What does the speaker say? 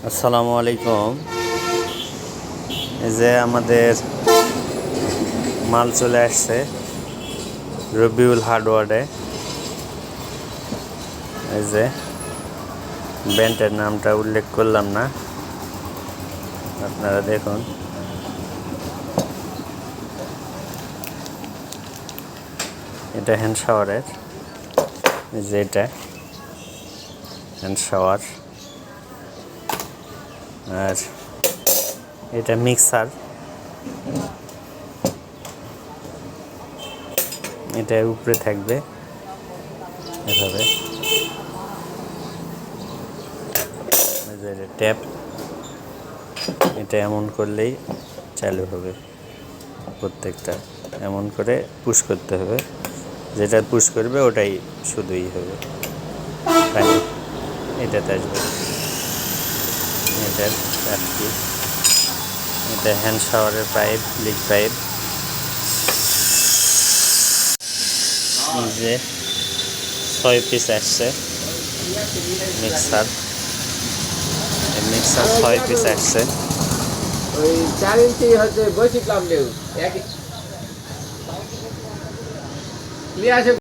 আসসালামু আলাইকুম। এই যে আমাদের মাল চলে আসছে রবিউল হার্ডওয়ারে। এই যে ব্যান্ডের নামটা উল্লেখ করলাম না, আপনারা দেখুন। এটা হ্যান্ড শাওয়ারের, এই যে এটা হ্যান্ড শাওয়ার। আর এটা মিক্সার, এটা উপরে থাকবে এভাবে। ট্যাপ, এটা এমন করলেই চালু হবে। প্রত্যেকটা এমন করে পুশ করতে হবে, যেটা পুশ করবে ওটাই শুধুই হবে পানি এটাতে আসবে। এটার চারটি, এটা হ্যান্ড শাওয়ারের পাইপ, লিক পাইপ। যে 6 পিস আসছে মিক্সার, মিক্সার 6 পিস আসছে। ওই 4 ইঞ্চি হচ্ছে বৈশিক লাভ নেই, এক নিয়ে আসে।